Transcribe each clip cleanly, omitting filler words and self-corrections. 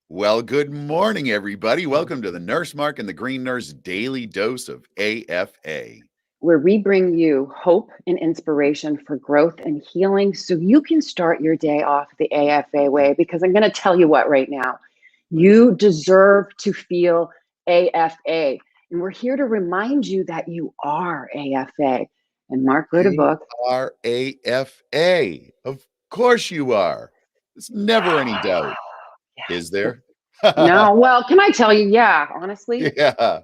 Well, good morning, everybody. Welcome to the Nurse Mark and the Green Nurse Daily Dose of AFA. Where we bring you hope and inspiration for growth and healing so you can start your day off the AFA way. Because I'm going to tell you what right now, you deserve to feel AFA. And we're here to remind you that you are AFA. And Mark wrote a book. You are AFA. Of course you are. There's never any doubt. Is there? No, well, can I tell you? Yeah, honestly. Yeah.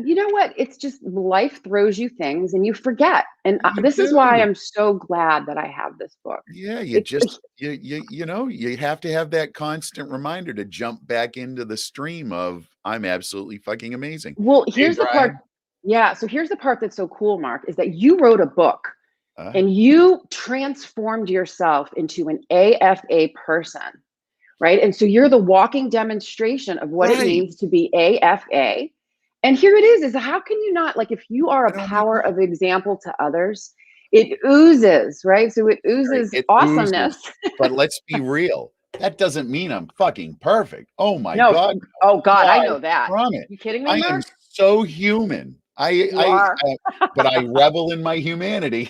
You know what? It's just life throws you things and you forget. And You this is why do. I'm so glad that I have this book. Yeah, It's you have to have that constant reminder to jump back into the stream of I'm absolutely fucking amazing. Well, Hey, here's the part. Brian. Yeah. So here's the part that's so cool, Mark, is that you wrote a book Uh, and you transformed yourself into an AFA person, right? And so you're the walking demonstration of what it right. means to be AFA. And here it is how can you not, like, if you are a Oh my power God. of example to others, it oozes, right? So it oozes It awesomeness. oozes, but let's be real. That doesn't mean I'm fucking perfect. Oh my No, God. oh God, I Far know that. from it. You kidding me, I am Mark? so human. You are. But I revel in my humanity.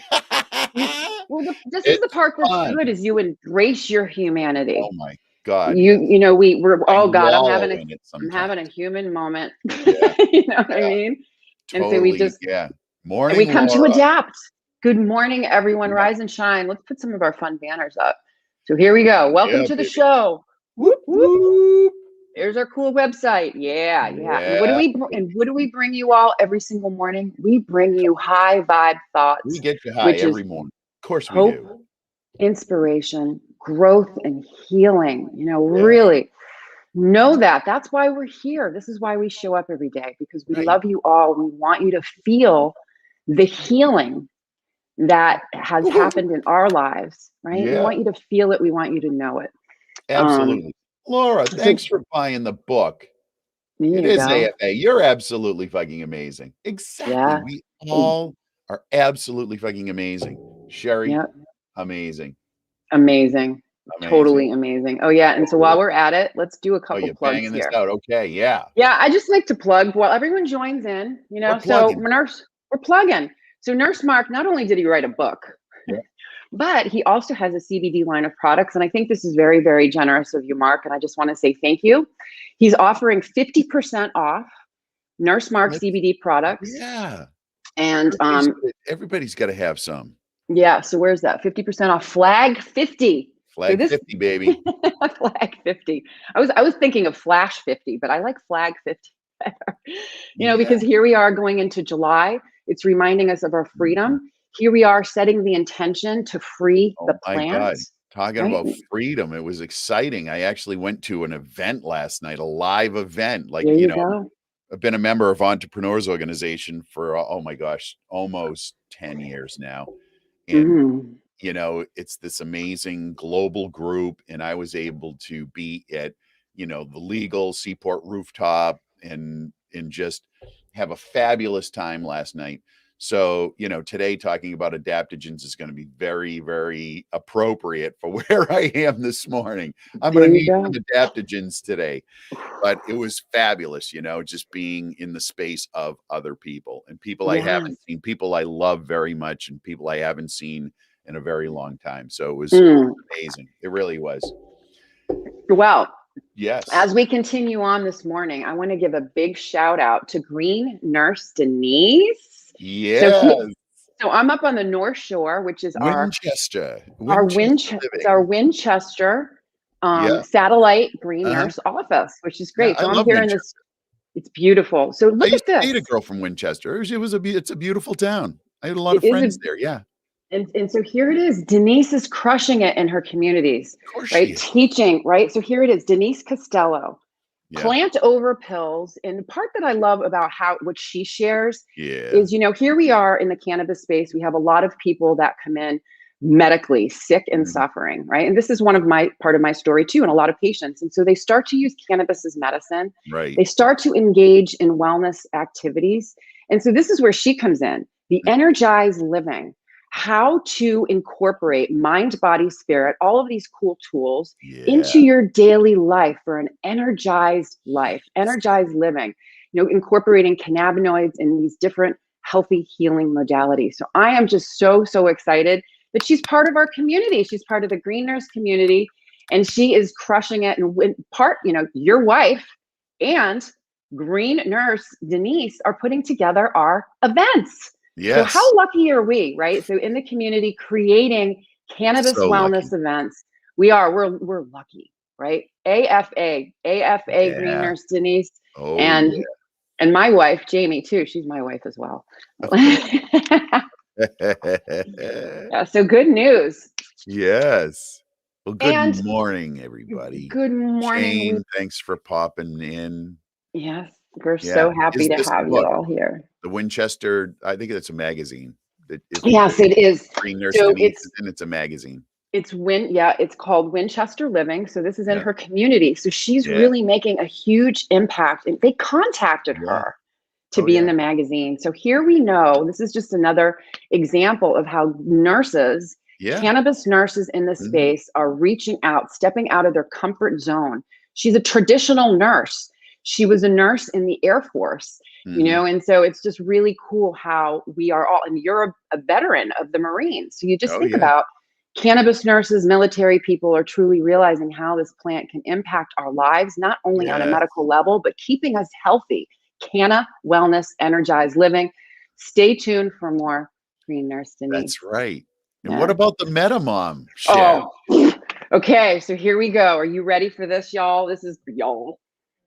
Well, this is the It's part that's fun. good is you embrace your humanity. Oh my God, You yes. you know, we're I oh God, wallow in it I'm having a sometimes. human moment. Yeah, You know what I yeah, mean? And so totally. Yeah. we Morning, come to Laura. adapt. Good morning, everyone. Yeah, Rise and shine. Let's put some of our fun banners up. So here we go. Welcome yeah, to the baby. show. Whoop, Whoop whoop. whoop. There's our cool website. Yeah, yeah. And Yeah. what do we bring you all every single morning? We bring you high vibe We thoughts, get you high which is every morning. Of course we hope, do. inspiration, growth, and healing. Yeah. Really know that. That's why we're here. This is why we show up every day, because we Right. love you all. We want you to feel the healing that has Woo-hoo. happened in our lives, right? We Yeah. want you to feel it. We want you to know it. Um, Absolutely. Laura, so thanks for buying the book. there It you is go. AFA. You're absolutely fucking amazing. Exactly. Yeah. We all are absolutely fucking amazing. Sherry, Yeah. amazing. Amazing. Amazing. Totally amazing. Oh, yeah. And so while Totally. we're at it, let's do a Oh, couple you're plugs banging this here. out. Okay. Yeah. Yeah, I just like to plug while everyone joins in, We're So plugging. we're plugging. So Nurse Mark, not only did he write a book, Yeah. but he also has a CBD line of products. And I think this is very, very generous of you, Mark. And I just want to say thank you. He's offering 50% off Nurse Mark Let's, CBD products. yeah. And Everybody's got to have some. yeah, so where's that? 50% off Flag 50. So Flag this 50, baby. Flag 50. I was thinking of Flash 50, but I like Flag 50 better. Yeah. Because here we are going into July. It's reminding us of our freedom. Here we are setting the intention to free Oh the my God. plants, Talking right? about freedom. It was exciting. I actually went to an event last night, a live event. Like, There you go. I've been a member of Entrepreneurs Organization for, oh my gosh, almost 10 years now. And, Mhm. it's this amazing global group. And I was able to be at, the legal Seaport rooftop and just have a fabulous time last night. So, today talking about adaptogens is going to be very, very appropriate for where I am this morning. I'm There going to you need go. some adaptogens today, but it was fabulous, just being in the space of other people and people I Yes. haven't seen, people I love very much, and people I haven't seen in a very long time. So it was amazing. It really was. Well, Yes. as we continue on this morning, I want to give a big shout out to Green Nurse Denise. Yes. So I'm up on the North Shore, which is Winchester. it's our Winchester Yeah. satellite Green Uh-huh. Nurse office, which is Yeah, great. I So I'm love here in Winchester. this. It's beautiful. So I look used at to this. date a girl from Winchester. It's a beautiful town. I had a lot It of is friends there. Yeah. and so here it is. Denise is crushing it in her communities, Of course she right? is. Teaching, right? So here it is, Denise Costello. Yeah. Plant over pills. And the part that I love about what she shares Yeah. is, here we are in the cannabis space. We have a lot of people that come in medically sick and suffering, right? And this is part of my story too, and a lot of patients. And so they start to use cannabis as medicine. Right. They start to engage in wellness activities. And so this is where she comes in, the energized living. how to incorporate mind, body, spirit, all of these cool tools Yeah. into your daily life for an energized life, energized living, incorporating cannabinoids in these different healthy healing modalities. So I am just so excited that she's part of our community. She's part of the Green Nurse community, and she is crushing it. And your wife and Green Nurse Denise are putting together our events. So Yes. how lucky are we, right? So in the community, creating cannabis So wellness lucky. events, we're lucky, right? AFA Green Yeah. Nurse Denise, Oh, and yeah. and my wife Jamie too. She's my wife as well. Of course. Yeah, so good news. Yes. Well, good And morning, everybody. good morning. Jane, thanks for popping in. Yes, we're Yeah. so happy Is to this have you book, all here. the Winchester? I think it's a magazine. If Yes, it is. Green Nurse So Denise is in, it's a magazine. it's called Winchester Living. So this is in Yeah. her community. So she's Yeah. really making a huge impact. And they contacted Yeah. her to Oh, be in yeah. the magazine. So here we know this is just another example of how nurses, Yeah. cannabis nurses in this space are reaching out, stepping out of their comfort zone. She's a traditional nurse. She was a nurse in the Air Force, and so it's just really cool how we are all, and you're a veteran of the Marines. So you just Oh, think yeah. about cannabis nurses, military people are truly realizing how this plant can impact our lives, not only on a Yes. medical level, but keeping us healthy. Canna Wellness Energized Living. Stay tuned for more Green Nurse Denise. That's right. And Yeah. what about the Meta Mom show? Oh, okay. So here we go. Are you ready for this, y'all? This is for y'all.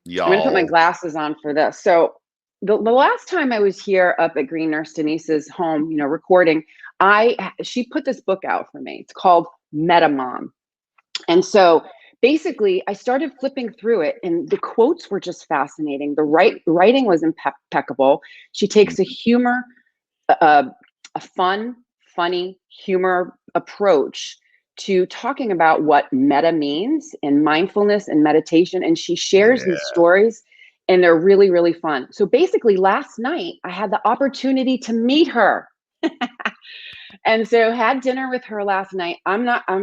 I'm going to put my glasses on for this. So the last time I was here up at Green Nurse Denise's home, recording, she put this book out for me. It's called Meta Mom. And so basically, I started flipping through it, and the quotes were just fascinating. The writing was impeccable. She takes a fun, funny humor approach to talking about what meta means and mindfulness and meditation. And she shares these stories, and they're really, really fun. So basically, last night, I had the opportunity to meet her. And so had dinner with her last night.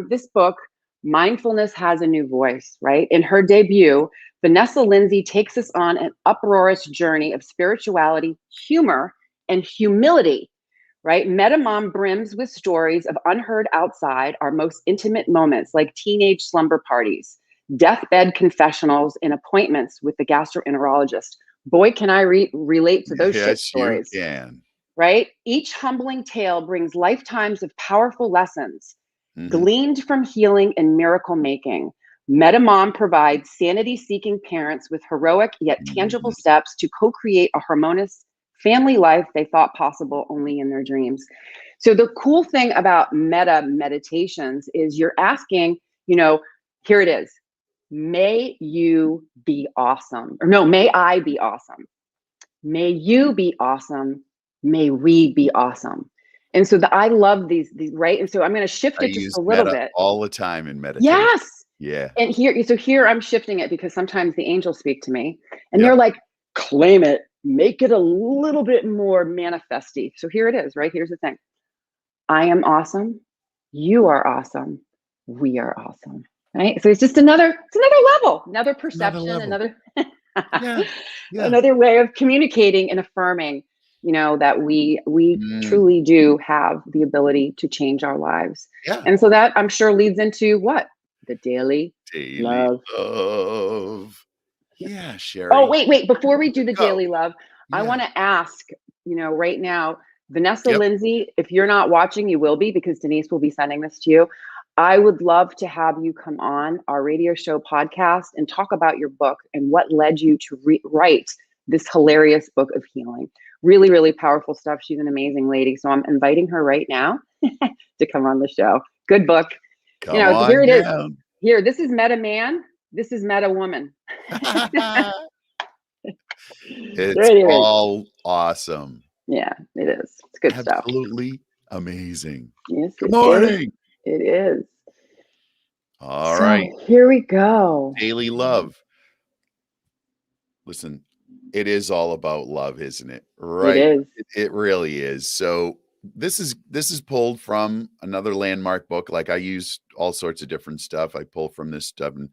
This book, Mindfulness Has a New Voice, right? In her debut, Vanessa Lindsay takes us on an uproarious journey of spirituality, humor, and humility, right? Meta Mom brims with stories of unheard outside our most intimate moments, like teenage slumber parties, deathbed confessionals, and appointments with the gastroenterologist. Boy, can I relate to those shit stories. Yes, you can. Right? Each humbling tale brings lifetimes of powerful lessons gleaned from healing and miracle making. Meta Mom provides sanity seeking parents with heroic yet tangible steps to co create a harmonious family life they thought possible only in their dreams. So, the cool thing about meta meditations is you're asking, here it is. May you be awesome. Or no, may I be awesome. May you be awesome. May we be awesome. And so I love these, right? And so I'm going to shift I it just use a little Meta bit. all the time in meditation. Yes. Yeah. And here I'm shifting it because sometimes the angels speak to me and they're like, claim it, make it a little bit more manifesty. So here it is, right? Here's the thing. I am awesome. You are awesome. We are awesome. Right? So it's another level, another perception, another another way of communicating and affirming, that we truly do have the ability to change our lives. Yeah. And so that I'm sure leads into what? The daily love. Yeah, Sherry. Oh, wait. Before we do the daily love, I want to ask, right now, Vanessa Lindsay, if you're not watching, you will be, because Denise will be sending this to you. I would love to have you come on our radio show podcast and talk about your book and what led you to write this hilarious book of healing. Really, really powerful stuff. She's an amazing lady. So I'm inviting her right now to come on the show. Good book. Come on here it is. down. Here, this is Meta Man. This is Meta Woman. It's all awesome. Yeah, it is. It's good stuff. Absolutely amazing. Yes, Good morning. It is. All right. Here we go. Daily love. Listen, it is all about love, isn't it? Right. It is. It really is. So this is pulled from another landmark book. Like I use all sorts of different stuff. I pull from this stuff, and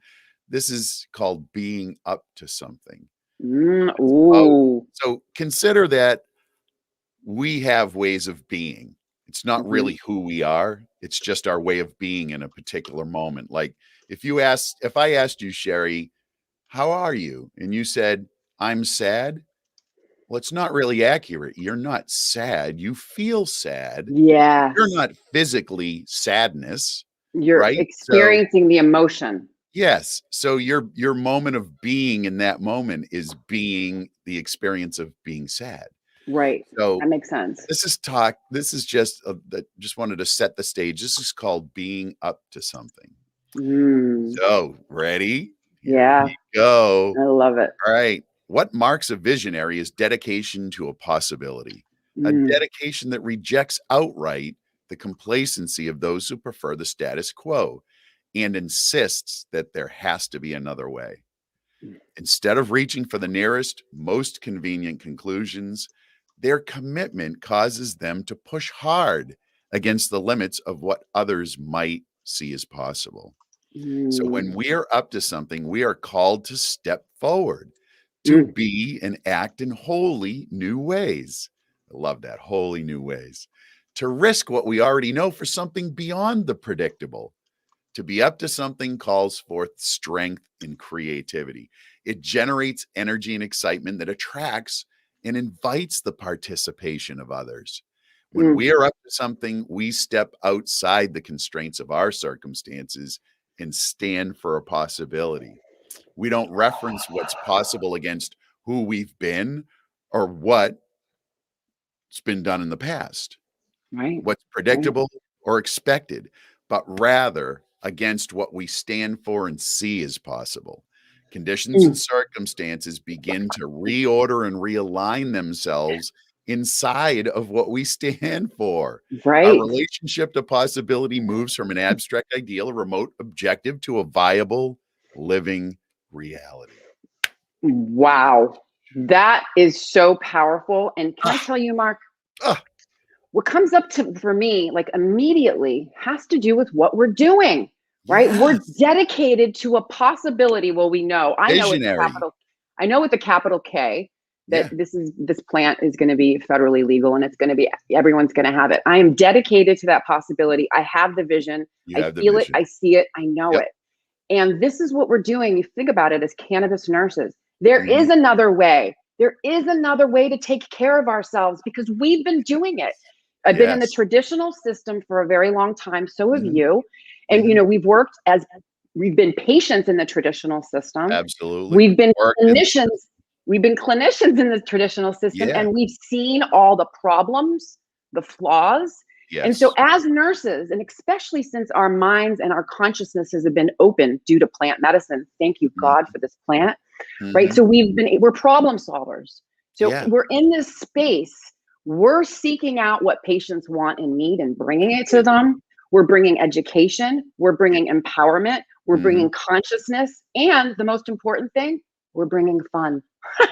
this is called Being Up to Something. Oh, Ooh. so consider that we have ways of being. It's not Mhm. really who we are. It's just our way of being in a particular moment. Like if I asked you, Sherry, how are you? And you said, I'm sad. Well, it's not really accurate. You're not sad. You feel sad. You're Yes. not physically sadness, You're right? So experiencing the emotion. yes. So your moment of being in that moment is being the experience of being sad. Right. So That makes sense. this is just that just wanted to set the stage. This is called being up to something. Mm. So, ready? Here Yeah. we go. I love it. All right. What marks a visionary is dedication to a possibility, a Mm. dedication that rejects outright the complacency of those who prefer the status quo and insists that there has to be another way. Instead of reaching for the nearest, most convenient conclusions, their commitment causes them to push hard against the limits of what others might see as possible. So when Mm. we are up to something, we are called to step forward, to Mm. be and act in wholly new ways. I love that, wholly new ways. To risk what we already know for something beyond the predictable. To be up to something calls forth strength and creativity. It generates energy and excitement that attracts and invites the participation of others. When Mm. we are up to something, we step outside the constraints of our circumstances and stand for a possibility. We don't reference what's possible against who we've been or what's been done in the past, Right. what's Right. predictable or expected, but rather against what we stand for and see as possible. Conditions and Mm. circumstances begin to reorder and realign themselves inside of what we stand for. Our Right. relationship to possibility moves from an abstract ideal, a remote objective, to a viable, living reality. Wow. That is so powerful. And can I Ah, tell you, Mark, ah, what comes up to for me like immediately has to do with what we're doing, right? We're yes. dedicated to a possibility. Well, we know, Visionary. I know with the capital K that Yeah, this plant is going to be federally legal and it's going to be everyone's going to have it. I am dedicated to that possibility. I have the vision. you I have the feel it. vision. I see it. I know Yep. it. And this is what we're doing. You think about it as cannabis nurses. There is Mhm. another way. There is another way to take care of ourselves because we've been doing it. I've been in the Yes. traditional system for a very long time. So have Mhm. you. And, Mhm. we've been patients in the traditional system. Absolutely. We've been Worked in clinicians. We've been clinicians in the traditional system yeah. and we've seen all the problems, the flaws. And so, Yes. as nurses, and especially since our minds and our consciousnesses have been open due to plant medicine, thank you, God, Mhm. for this plant, right? Mhm. So, we're problem solvers. So, Yeah. we're in this space, we're seeking out what patients want and need and bringing it to Completely. them. We're bringing education, we're Yeah. bringing empowerment, we're Mhm. bringing consciousness, and the most important thing, we're bringing fun.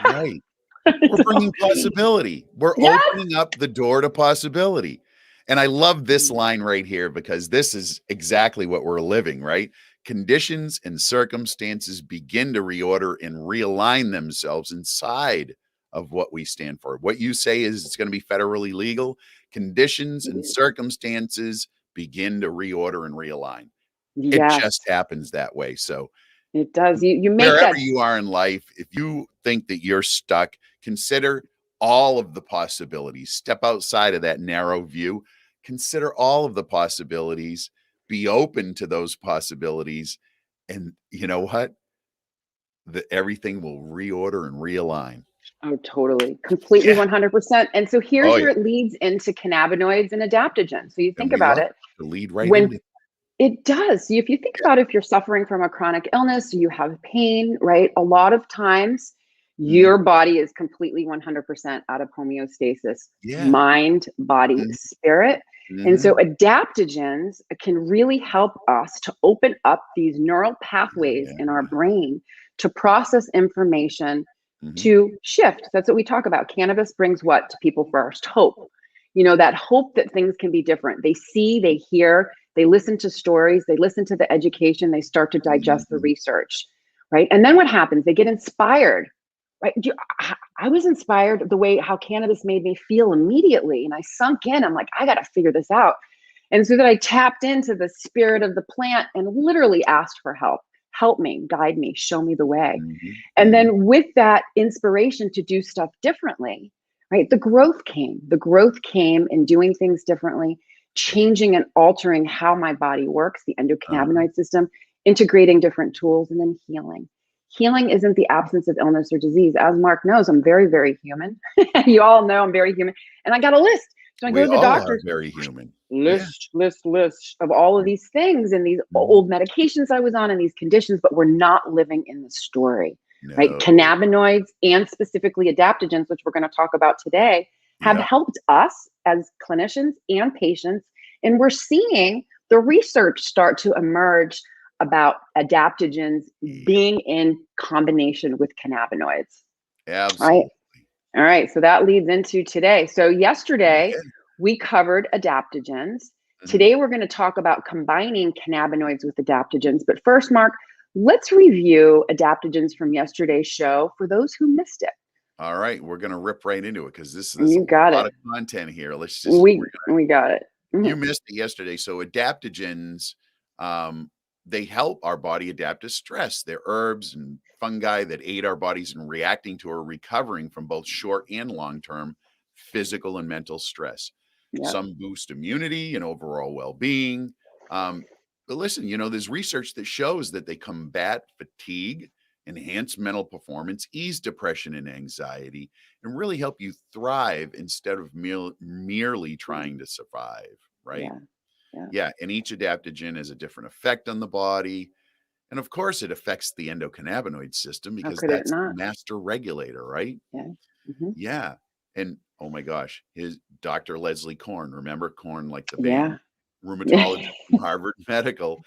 Right. We're So, bringing possibility. We're yes. opening up the door to possibility. And I love this line right here because this is exactly what we're living, right? Conditions and circumstances begin to reorder and realign themselves inside of what we stand for. What you say is it's going to be federally legal. Conditions and circumstances begin to reorder and realign. It just Yes, happens that way. So, it does. You make wherever that. you are in life, if you think that you're stuck, consider all of the possibilities. Step outside of that narrow view. Consider all of the possibilities. Be open to those possibilities. And you know what? Everything will reorder and realign. Oh, totally. Completely Yeah. 100%. And so Oh, here's yeah. where it leads into cannabinoids and adaptogens. So you And think we about love it. to lead right When into it does, if you think yeah. about if you're suffering from a chronic illness, you have pain, right? A lot of times Mhm. your body is completely 100% out of homeostasis, Yeah. mind, body, Mhm. spirit. And so Mhm. adaptogens can really help us to open up these neural pathways Yeah. in our brain to process information Mhm. to shift. That's what we talk about. Cannabis brings what to people first? Hope. that hope that things can be different. They see, they hear, they listen to stories, they listen to the education, they start to digest the Mhm. research, right? And then what happens? They get inspired, right? I was inspired the way how cannabis made me feel immediately. And I sunk in, I'm like, I got to figure this out. And so that I tapped into the spirit of the plant and literally asked for help. Help me, guide me, show me the way. Mhm. And Mhm. then with that inspiration to do stuff differently, right? The growth came. The growth came in doing things differently, changing and altering how my body works, the Uh-huh. endocannabinoid system, integrating different tools, and then healing. Healing isn't the absence of illness or disease. As Mark knows, I'm very, very human. You all know I'm very human. And I got a list. So I go We to the all are doctor, very human. Yeah. list of all of these things and these Mhm. old medications I was on and these conditions, but we're not living in the story, right? No. Cannabinoids and specifically adaptogens, which we're going to talk about today, have Yep. helped us as clinicians and patients. And we're seeing the research start to emerge about adaptogens Yeah. being in combination with cannabinoids, right? Absolutely. All right, so that leads into today. So yesterday Okay. we covered adaptogens. Mhm. Today we're going to talk about combining cannabinoids with adaptogens. But first, Mark, let's review adaptogens from yesterday's show for those who missed it. All right, we're gonna rip right into it because there's a You got lot it. of content here. Let's just we're We got it. You Mhm. missed it yesterday. So adaptogens, um, they help our body adapt to stress. They're herbs and fungi that aid our bodies in reacting to or recovering from both short and long-term physical and mental stress. Yep. Some boost immunity and overall well-being. But listen, there's research that shows that they combat fatigue, enhance mental performance, ease depression and anxiety, and really help you thrive instead of merely trying to survive, right? Yeah. Yeah. Yeah, and each adaptogen has a different effect on the body. And of course, it affects the endocannabinoid system How because could it that's the not? master regulator, right? Yeah. Hmm. Yeah. And oh my gosh, his Dr. Leslie Korn, remember Korn like the band, Yeah. rheumatologist from Harvard Medical,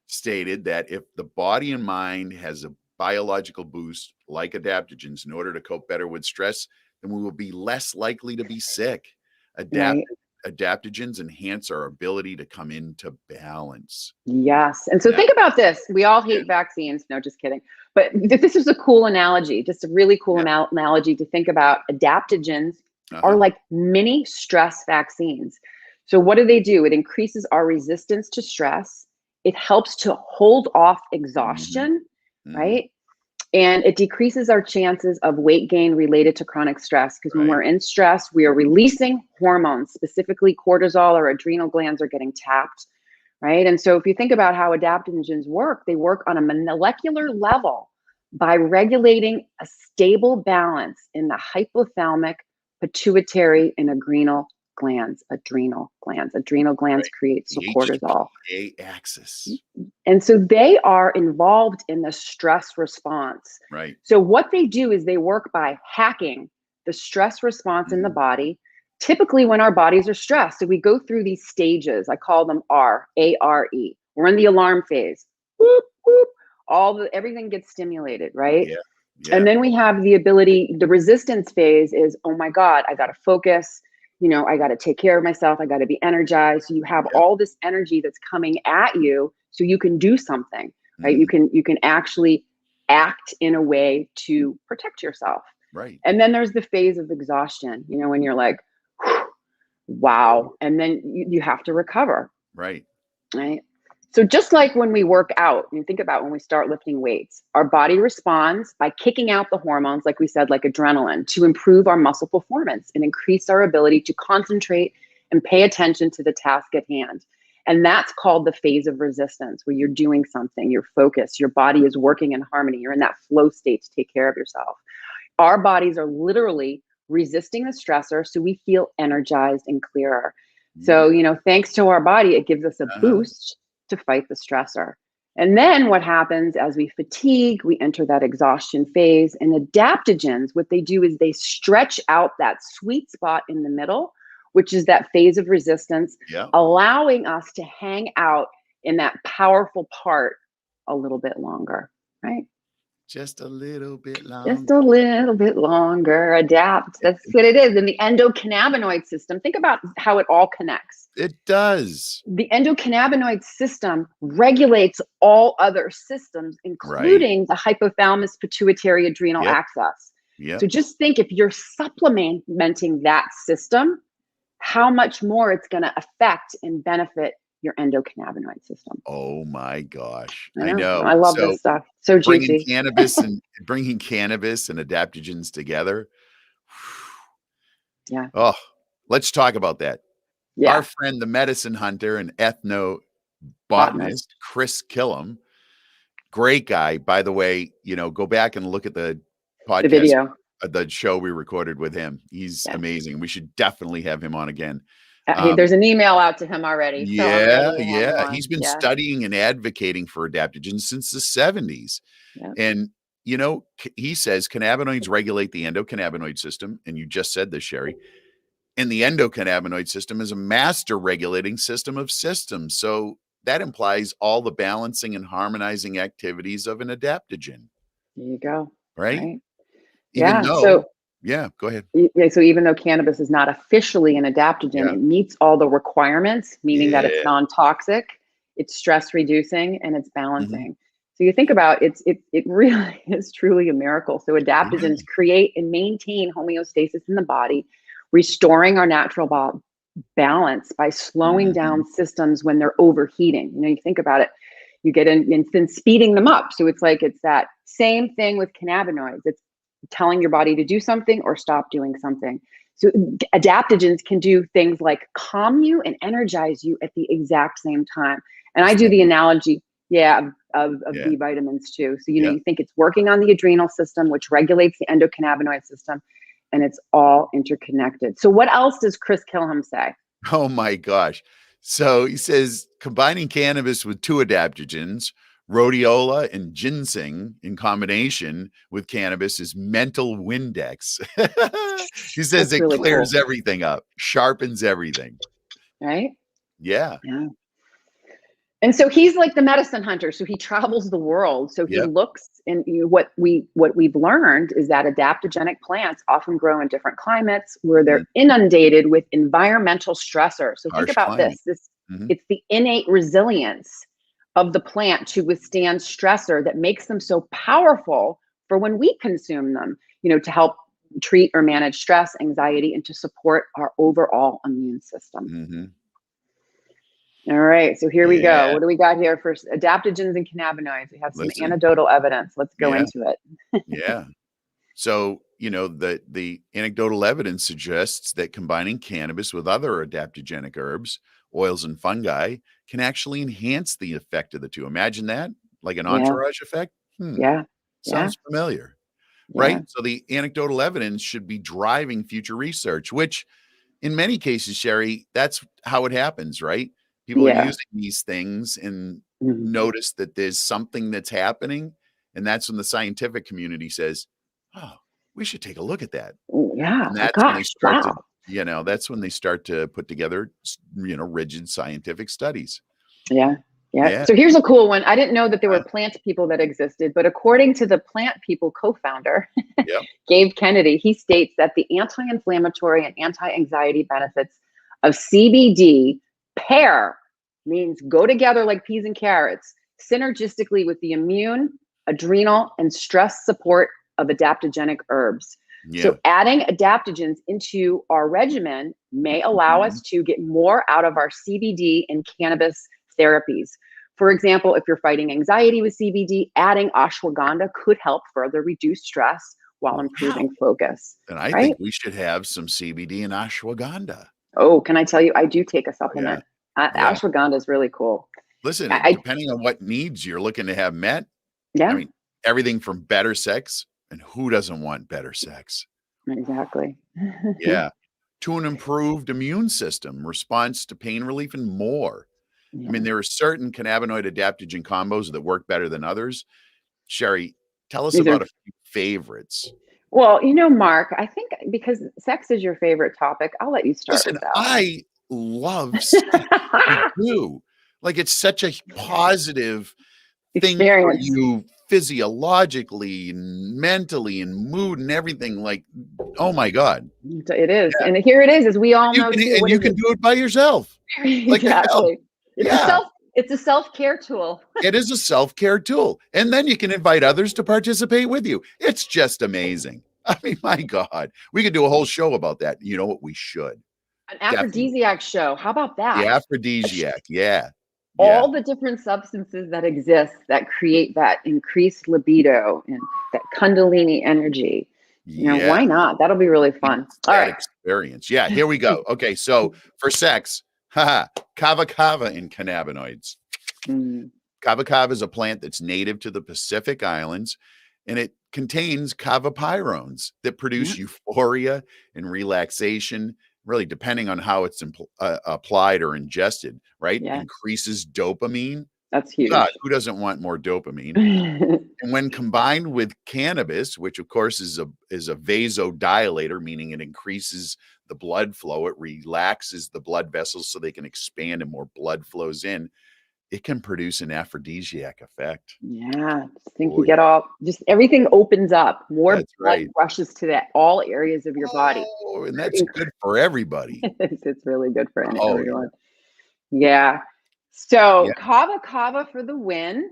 stated that if the body and mind has a biological boost like adaptogens in order to cope better with stress, then we will be less likely to be sick. Adapt Right. adaptogens enhance our ability to come into balance. Yes. And so Yeah, think about this. We all yeah, hate vaccines. No, just kidding. But this is a cool analogy, just a really cool yeah. analogy to think about. Adaptogens are Uh-huh. like mini stress vaccines. So, what do? It increases our resistance to stress, it helps to hold off Mhm, exhaustion, mhm. right? And it decreases our chances of weight gain related to chronic stress because when Right. we're in stress, we are releasing hormones, specifically cortisol, our adrenal glands are getting tapped, right? And so if you think about how adaptogens work, they work on a molecular level by regulating a stable balance in the hypothalamic, pituitary, and adrenal glands. Adrenal glands. Adrenal glands Right. create so The cortisol. HPA axis. And so they are involved in the stress response. Right. So what they do is they work by hacking the stress response in the Mhm. body. Typically, when our bodies are stressed, so we go through these stages. I call them ARE. We're in the alarm phase. Whoop, whoop. Everything gets stimulated, right? Yeah, And yeah, then we have the ability, the resistance phase is, oh my God, I got to focus. I got to take care of myself. I got to be energized. So you have yep. all this energy that's coming at you so you can do something, right? You Mhm. can, you can actually act in a way to protect yourself. Right, And then there's the phase of exhaustion, when you're like, wow. And then you have to recover, right. right? So just like when we work out, you think about when we start lifting weights, our body responds by kicking out the hormones, like we said, like adrenaline, to improve our muscle performance and increase our ability to concentrate and pay attention to the task at hand. And that's called the phase of resistance, where you're doing something, you're focused, your body is working in harmony, you're in that flow state to take care of yourself. Our bodies are literally resisting the stressor so we feel energized and clearer. So, Mhm. thanks to our body, it gives us a Uh-huh. boost to fight the stressor. And then what happens as we fatigue, we enter that exhaustion phase. And adaptogens, what they do is they stretch out that sweet spot in the middle, which is that phase of resistance, Yep. allowing us to hang out in that powerful part a little bit longer, right? Just a little bit Just long. a little bit longer, adapt. That's what it is. And the endocannabinoid system, think about how it all connects. It does. The endocannabinoid system regulates all other systems, Right. including the hypothalamus pituitary adrenal Yep. axis. Yep. So just think, if you're supplementing that system, how much more it's going to affect and benefit your endocannabinoid system. Oh my gosh. I I know. know. I love So this stuff. So bringing juicy. cannabis and bringing cannabis and adaptogens together. Yeah. Oh, let's talk about that. Our Yeah. friend, the medicine hunter and Botanist. ethnobotanist, Chris Killam, great guy. By the way, go back and look at the The podcast, video. the show we recorded with him. He's Yes. amazing. We should definitely have him on again. There's an email out to him already, so I'm Yeah, ready to have him yeah. on. He's been Yeah. studying and advocating for adaptogens since the 70s. Yeah. And, he says cannabinoids regulate the endocannabinoid system. And you just said this, Sherry. And the endocannabinoid system is a master regulating system of systems. So that implies all the balancing and harmonizing activities of an adaptogen, There you go. right? Right. Even Yeah. though, So yeah, go ahead. yeah, so even though cannabis is not officially an adaptogen, Yeah. it meets all the requirements, meaning that it's Yeah. non-toxic, it's stress reducing, and it's Mhm. balancing. So you think about it really is truly a miracle. So Yeah. adaptogens create and maintain homeostasis in the body, restoring our natural balance by slowing Mhm. down systems when they're overheating. You think about it, you get in and then speeding them up. So it's that same thing with cannabinoids. It's telling your body to do something or stop doing something. So adaptogens can do things like calm you and energize you at the exact same time. And I Isn't do that the neat? analogy, yeah, of Yeah. B vitamins too. So Yeah. you think it's working on the adrenal system, which regulates the endocannabinoid system, and it's all interconnected. So what else does Chris Kilham say? Oh my gosh. So he says combining cannabis with two adaptogens, rhodiola and ginseng in combination with cannabis is mental Windex. He says That's it really clears cool, everything up, sharpens everything. right? Yeah. Yeah. And so he's like the medicine hunter. So he travels the world. So he Yep. looks, and what we've learned is that adaptogenic plants often grow in different climates where they're Mm, inundated with environmental stressors. So think harsh about climate. this. Mhm. It's the innate resilience of the plant to withstand stressor that makes them so powerful for when we consume them, to help treat or manage stress, anxiety, and to support our overall immune system. Mhm. All right, so here we go. Yeah. What do we got here for adaptogens and cannabinoids? We have some Listen. anecdotal evidence. Let's go Yeah. into it. Yeah. So, the anecdotal evidence suggests that combining cannabis with other adaptogenic herbs, oils, and fungi can actually enhance the effect of the two. Imagine that, like an Yeah, entourage effect. yeah, yeah, Sounds familiar, yeah, right? So the anecdotal evidence should be driving future research, which in many cases, Sherry, that's how it happens, right? People are yeah. using these things and Mhm. notice that there's something that's happening. And that's when the scientific community says, oh, we should take a look at that. Yeah, And that's when they gosh, start to, wow. that's when they start to put together, rigid scientific studies. Yeah, yeah. Yeah. So here's a cool one. I didn't know that there Uh, were plant people that existed, but according to the Plant People co-founder, yep. Gabe Kennedy, he states that the anti-inflammatory and anti-anxiety benefits of CBD pair, means go together like peas and carrots, synergistically with the immune, adrenal, and stress support of adaptogenic herbs. Yeah. So adding adaptogens into our regimen may allow Mhm. us to get more out of our CBD and cannabis therapies. For example, if you're fighting anxiety with CBD, adding ashwagandha could help further reduce stress while Wow. improving focus, And I right? think we should have some CBD and ashwagandha. Oh, can I tell you, I do take a Oh, yeah. supplement. Yeah. Ashwagandha is really cool. Listen, I depending on what needs you're looking to have met, I Yeah, mean, everything from better sex, and who doesn't want better sex? exactly. Yeah. To an improved immune system, response to pain relief, and more. I mean, Yeah. there are certain cannabinoid adaptogen combos that work better than others. Sherry, tell us These about are a few favorites. Well, Mark, I think because sex is your favorite topic, I'll let you start Listen, with that one. I love sex. I do. Like, it's such a positive thing for Experience. you physiologically and mentally and mood and everything. Like, oh my God. It is. Yeah. And here it is, as we all know too. And What you is can it? do it by yourself. Like, hell. Exactly. Yeah. It's a self-care tool. It is a self-care tool. And then you can invite others to participate with you. It's just amazing. I mean, my God, we could do a whole show about that. You know what? We should. An Definitely. aphrodisiac show. How about The that? aphrodisiac. Yeah. Yeah. All the different substances that exist that create that increased libido and that kundalini energy. Yeah. Why not? That'll be really fun. All That right. experience. Yeah. Here we go. Okay. So for sex, haha, kava kava and cannabinoids. Mm, Kava kava is a plant that's native to the Pacific Islands, and it contains cavapyrones that yeah, produce euphoria and relaxation, really depending on how it's applied or ingested, right? yes, Increases dopamine. that's God, huge. who doesn't want more dopamine? And when combined with cannabis, which of course is a vasodilator, meaning it increases the blood flow, it relaxes the blood vessels so they can expand and more blood flows in, it can produce an aphrodisiac effect. Yeah, just think Oh, you get yeah. just everything opens up. More That's blood right. rushes to all areas of your body. Oh, and that's good for everybody. It's really good for Oh, yeah. everyone. Yeah. So Yeah. kava kava for the win.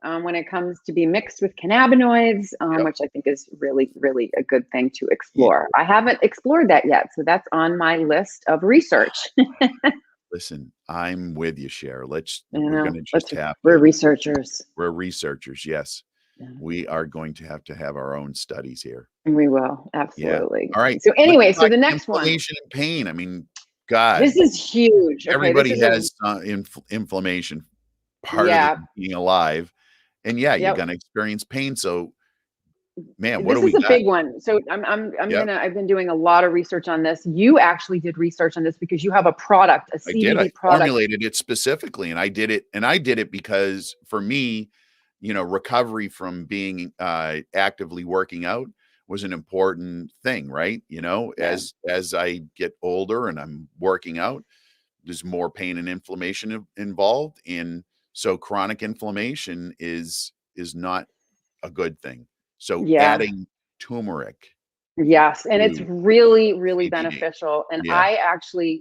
When it comes to be mixed with cannabinoids, Yep. which I think is really, really a good thing to Yeah. explore. I haven't explored that yet, so that's on my list of research. Listen, I'm with you, Cher. We're You gonna just have we're to. researchers. We're researchers, yes. Yeah, We are going to have our own studies here. we will Yeah. absolutely. All right. So Let's anyway, so talk the next one. inflammation and pain. I mean, God, This is huge. Okay, this everybody is a has inflammation, part of it yeah, being alive. And yeah, you're yep. gonna experience pain. So, man, what do This is we a got? big one. So Yep. I've been doing a lot of research on this. You actually did research on this because you have a product, a I did. I CBD product. formulated it specifically, and I did it because for me, recovery from being actively working out was an important thing, right? Yeah. As I get older and I'm working out, there's more pain and inflammation involved, and so chronic inflammation is not a good thing. So Yeah. adding turmeric Yes, and it's to really, really CBD, beneficial. And yeah, I actually,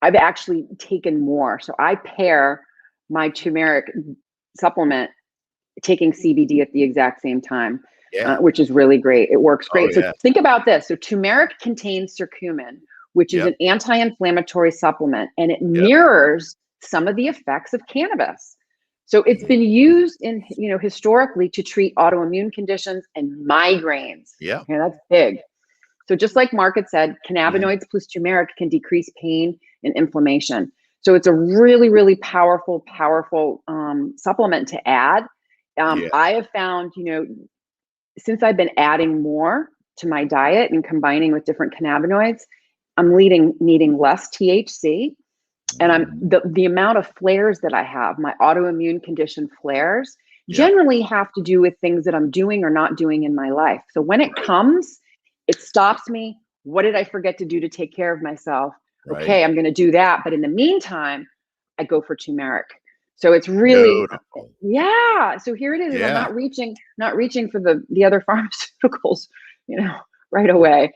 I've actually taken more. So I pair my turmeric supplement taking CBD at the exact same time, yeah, which is really great. It works oh great. So yeah, think about this. So turmeric contains curcumin, which is yep, an anti-inflammatory supplement, and it yep, mirrors some of the effects of cannabis. So it's yeah, been used in, historically to treat autoimmune conditions and migraines. yeah, Okay, that's big. So just like Mark had said, yeah, cannabinoids plus turmeric can decrease pain and inflammation. So it's a really, really powerful, powerful supplement to add. yeah, I have found, since I've been adding more to my diet and combining with different cannabinoids, I'm needing less THC, and mhm, the amount of flares that I have, my autoimmune condition flares, yep, generally have to do with things that I'm doing or not doing in my life. So when it right, comes, it stops me. What did I forget to do to take care of myself? right, Okay, I'm going to do that. But in the meantime, I go for turmeric. So it's really, beautiful, yeah. So here it is. I'm yeah, not reaching for the other pharmaceuticals, you know, right away.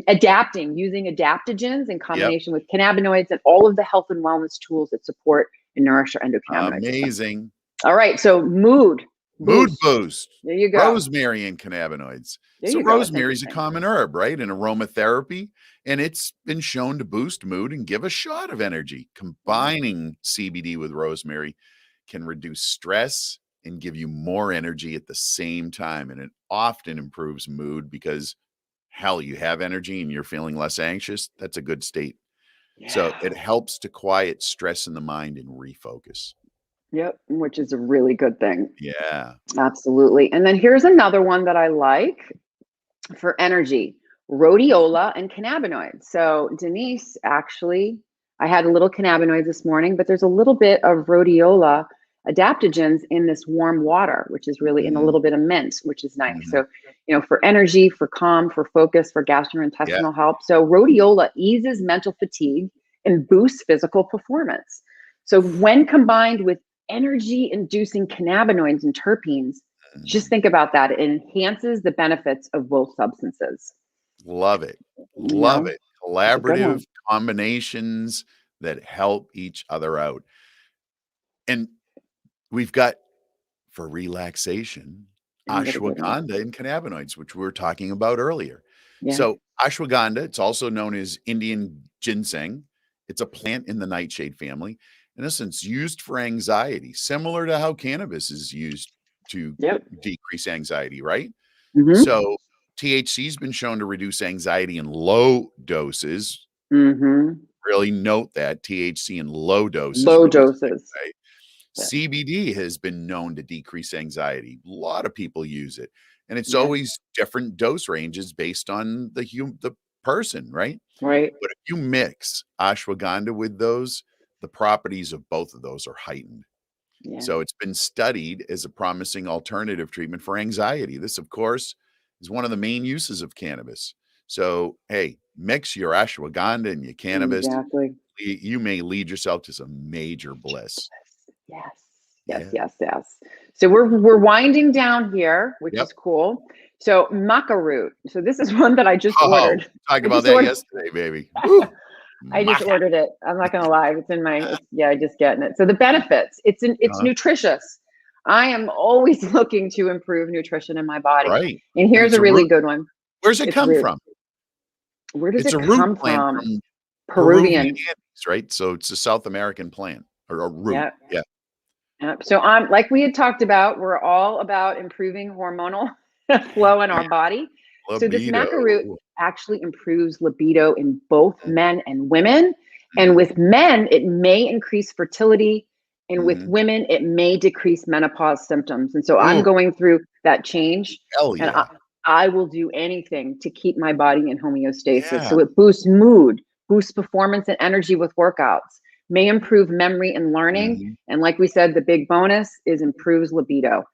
Adapting, using adaptogens in yep, combination with cannabinoids and all of the health and wellness tools that support and nourish our endocannabinoid system. amazing. All right. So mood Mood boost. boost, There you go. rosemary and cannabinoids. There So you go. That's rosemary is a interesting. common herb, right? In aromatherapy, and it's been shown to boost mood and give a shot of energy. Yeah. Combining CBD with rosemary can reduce stress and give you more energy at the same time. And it often improves mood because, hell, you have energy and you're feeling less anxious. That's a good state. So Yeah. it helps to quiet stress in the mind and refocus. Yep. Which is a really good thing. Yeah. Absolutely. And then here's another one that I like for energy: rhodiola and cannabinoids. So, Denise, actually, I had a little cannabinoids this morning, but there's a little bit of rhodiola adaptogens in this warm water, which is really in a Mhm, little bit of mint, which is nice. mhm. So, for energy, for calm, for focus, for Yeah. gastrointestinal health. So, rhodiola eases mental fatigue and boosts physical performance. So, when combined with energy inducing cannabinoids and terpenes. Just Mm. think about that. It enhances the benefits of both substances. Love it. You Love know, it. it's a good Collaborative one. combinations that help each other out. And we've got, for relaxation, Another good one. ashwagandha and cannabinoids, which we were talking about earlier. Yeah. So, ashwagandha, it's also known as Indian ginseng. It's a plant in the nightshade family. In essence, used for anxiety, similar to how cannabis is used to Yep. decrease anxiety, right? Mm-hmm. So, THC has been shown to reduce anxiety in low doses. Mm-hmm. Really note that THC in low doses Low reduces doses. anxiety. Yeah. CBD has been known to decrease anxiety. A lot of people use it, and it's Yeah. always different dose ranges based on the person, right? Right. But if you mix ashwagandha with those, the properties of both of those are heightened. Yeah. So it's been studied as a promising alternative treatment for anxiety. This, of course, is one of the main uses of cannabis. So, hey, mix your ashwagandha and your cannabis. Exactly. You may lead yourself to some major bliss. Yes. Yes. Yeah. Yes. Yes. So we're winding down here, which Yep. is cool. So maca root. So this is one that I just Oh, ordered. talked I about just that ordered. yesterday, baby. Woo! I just Maca. ordered it. I'm not gonna lie. It's in my. It's, yeah, I just getting it. So the benefits. It's Uh-huh. nutritious. I am always looking to improve nutrition in my body. Right. And And here's it's a a really root. good one. Where's it It's come root. from? Where does It's it a root come plant from? from Peruvian Peruvian. Andes, right? So it's a South American plant or a root. Yeah. Yeah. Yep. So I'm like we had talked about, we're all about improving hormonal flow in our body. So this Libido. maca root actually improves libido in both men and women. And Mhm. with men, it may increase fertility. And with Mhm. women, it may decrease menopause symptoms. And so I'm Ooh, going through that change. hell And yeah. I will do anything to keep my body in homeostasis. Yeah. So it boosts mood, boosts performance and energy with workouts, may improve memory and learning. Mhm. And like we said, the big bonus is improves libido.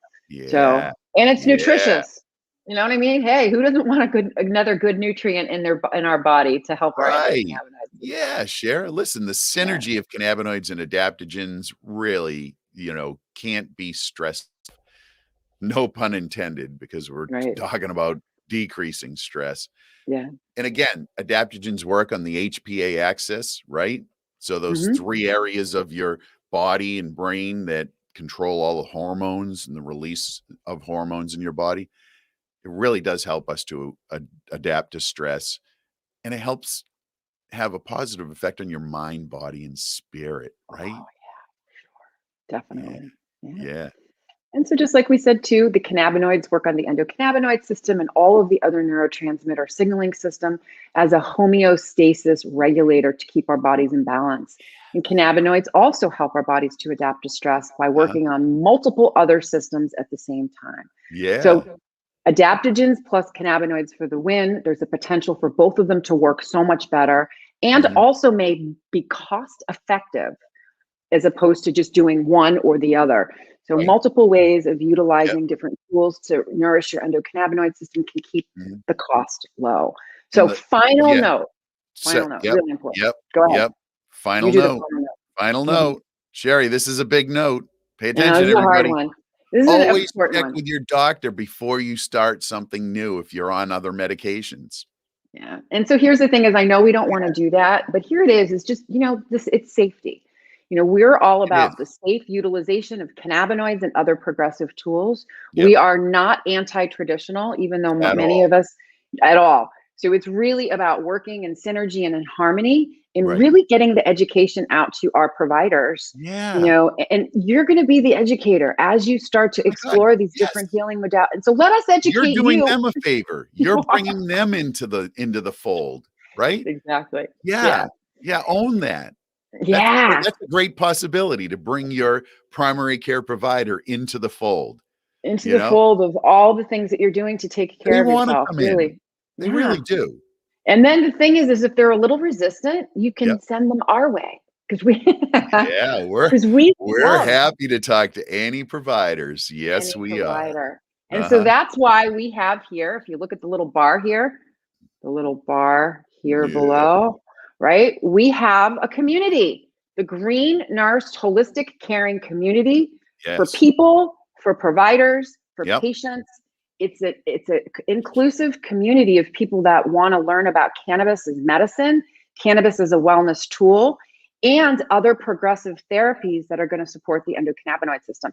So, Yeah. and it's Yeah. nutritious. You know what I mean? Hey, who doesn't want another good nutrient in our body to help our Right. endocannabinoid system? Yeah, Cher. Listen, the Yeah, synergy of cannabinoids and adaptogens really, can't be stressed. No pun intended, because we're right. talking about decreasing stress. Yeah. And again, adaptogens work on the HPA axis, right? So those Hmm. three areas of your body and brain that control all the hormones and the release of hormones in your body. It really does help us to adapt to stress, and it helps have a positive effect on your mind, body, and spirit, right? Oh, Yeah. definitely. Yeah. Yeah. And so, just like we said too, the cannabinoids work on the endocannabinoid system and all of the other neurotransmitter signaling system as a homeostasis regulator to keep our bodies in balance. And cannabinoids also help our bodies to adapt to stress by Uh-huh. working on multiple other systems at the same time. Yeah. So, adaptogens plus cannabinoids for the win. There's a potential for both of them to work so much better and Mhm. also may be cost effective as opposed to just doing one or the other. So Right. multiple ways of Yep. utilizing different tools to nourish your endocannabinoid system can keep Mhm. the cost low. And So yeah. final note, Yep. really important. Yep. Go ahead. Yep. You Final do the note. final note. Final Mhm. note. Sherry, this is a big note. Pay I know attention, this is a hard everybody. one. This is an Always important check one. with your doctor before you start something new if you're on other medications. Yeah. And so here's the thing is I know we don't want to Yeah, do that, but here it is just, this it's safety. We're all it is. about the safe utilization of cannabinoids and other progressive tools. We Yep. are not anti-traditional, even though At many all. of us at all. So it's really about working in synergy and in harmony and Right. really getting the education out to our providers. Yeah. And you're going to be the educator as you start to Oh my God. explore these Yes. different healing modalities. And so let us You're educate doing you. them a favor. You You're are. bringing them into the fold, right? Exactly. Yeah. Yeah. Yeah, own that. Yeah. That's a great possibility to bring your primary care provider into the fold, Into you the know? fold of all the things that you're doing to take They care of wanna yourself, come in. really. They Yeah. really do. And then the thing is if they're a little resistant, you Yep. can send them our way because we Yeah, we're because we we're love happy to talk to any providers. Yes, any we are. provider. And so Uh-huh. that's why we have here, if you look at the little bar here, the little bar here Yeah. below, right? We have a community. the Green Nurse Holistic Caring Community for Yes. people, for providers, for Yep. patients. It's a inclusive community of people that want to learn about cannabis as medicine, cannabis as a wellness tool, and other progressive therapies that are going to support the endocannabinoid system.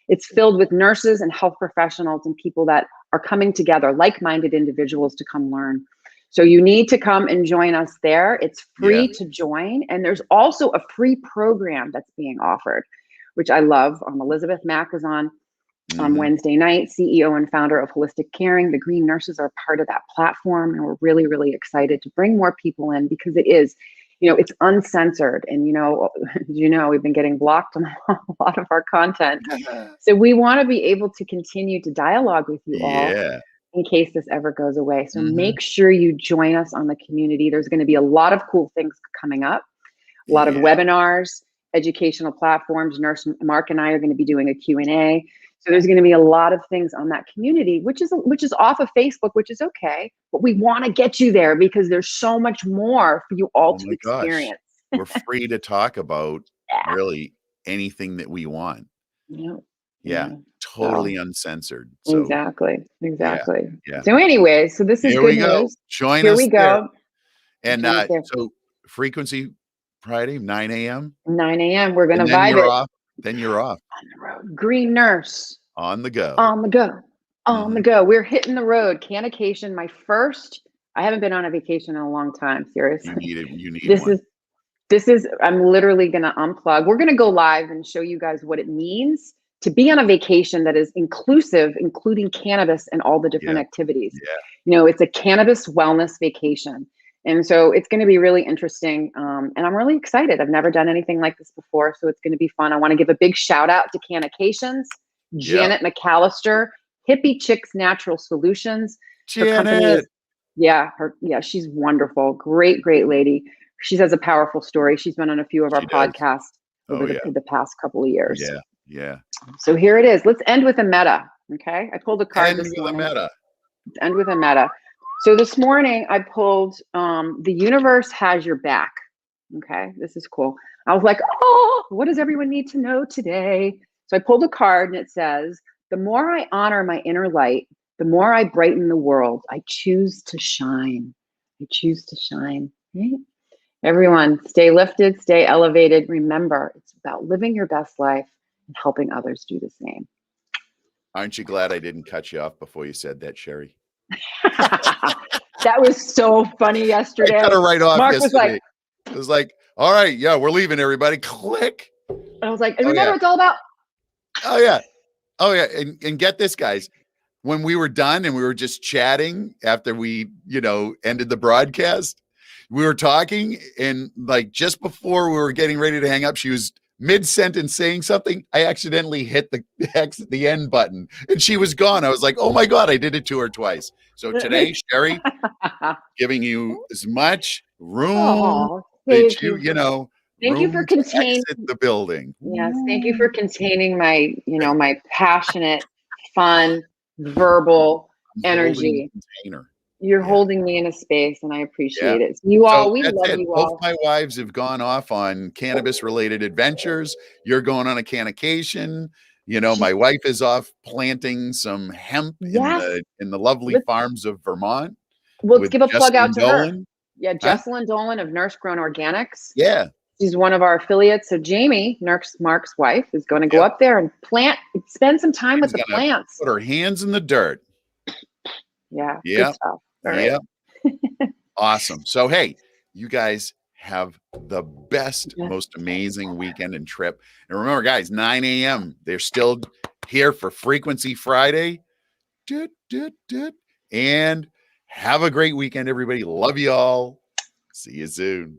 It's filled with nurses and health professionals and people that are coming together, like-minded individuals, to come learn. So you need to come and join us there. It's free to join. And there's also a free program that's being offered, which I love. Elizabeth Mack is on Wednesday night, CEO and founder of Holistic Caring. The Green Nurses are part of that platform. And we're really, really excited to bring more people in, because it is, it's uncensored. And, we've been getting blocked on a lot of our content. So we want to be able to continue to dialogue with you all in case this ever goes away. So make sure you join us on the community. There's going to be a lot of cool things coming up, a lot of webinars, educational platforms. Nurse Mark and I are going to be doing a Q&A. So there's going to be a lot of things on that community, which is off of Facebook, which is okay. But we want to get you there because there's so much more for you all to experience. We're free to talk about really anything that we want. Totally uncensored. So, exactly. Yeah. So anyway, so this is Here good we go. news. Join Here us we there. go. And so Frequency Friday, 9 a.m. 9 a.m. We're going to vibe you're it. off. Then you're off. On the road. Green Nurse. On the go. On the go. On the go. We're hitting the road. Cannication, I haven't been on a vacation in a long time. Seriously. You need one. This is, I'm literally going to unplug. We're going to go live and show you guys what it means to be on a vacation that is inclusive, including cannabis and all the different activities. It's a cannabis wellness vacation. And so it's going to be really interesting. And I'm really excited. I've never done anything like this before. So it's going to be fun. I want to give a big shout out to Cannications, Janet McAllister, Hippie Chicks Natural Solutions. Janet. She's wonderful. Great lady. She has a powerful story. She's been on a few of our podcasts over the past couple of years. So here it is. Let's end with a meta. Okay. I pulled a card this morning. Let's end with a meta. So this morning I pulled the universe has your back. Okay. This is cool. I was like, oh, what does everyone need to know today? So I pulled a card and it says, the more I honor my inner light, the more I brighten the world. I choose to shine. I choose to shine. Right? Everyone, stay lifted, stay elevated. Remember, it's about living your best life and helping others do the same. Aren't you glad I didn't cut you off before you said that, Sherry? That was so funny yesterday. I cut her right off Mark yesterday. It was like, all right, we're leaving, everybody. Click. And I was like, isn't that what it's all about? Oh, yeah. And get this, guys. When we were done and we were just chatting after we, ended the broadcast, we were talking, and like just before we were getting ready to hang up, she was mid-sentence saying something. I accidentally hit the end button and she was gone. I was like, oh my God, I did it to her twice. So today, Sherry, giving you as much room that Thank you for containing the building. Yes, thank you for containing my, my passionate, fun, verbal energy. You're holding me in a space, and I appreciate it. So we love you all. Both my wives have gone off on cannabis-related adventures. You're going on a cannication. My wife is off planting some hemp in the lovely farms of Vermont. Let's give a plug out to her. Yeah, Jessalyn Dolan of Nurse Grown Organics. Yeah. She's one of our affiliates. So Jamie, Mark's wife, is going to go up there and spend some time with the plants. Put her hands in the dirt. Yeah. Good stuff. All right. Awesome. So, hey, you guys have the best, most amazing weekend and trip. And remember, guys, 9 a.m. They're still here for Frequency Friday. And have a great weekend, everybody. Love you all. See you soon.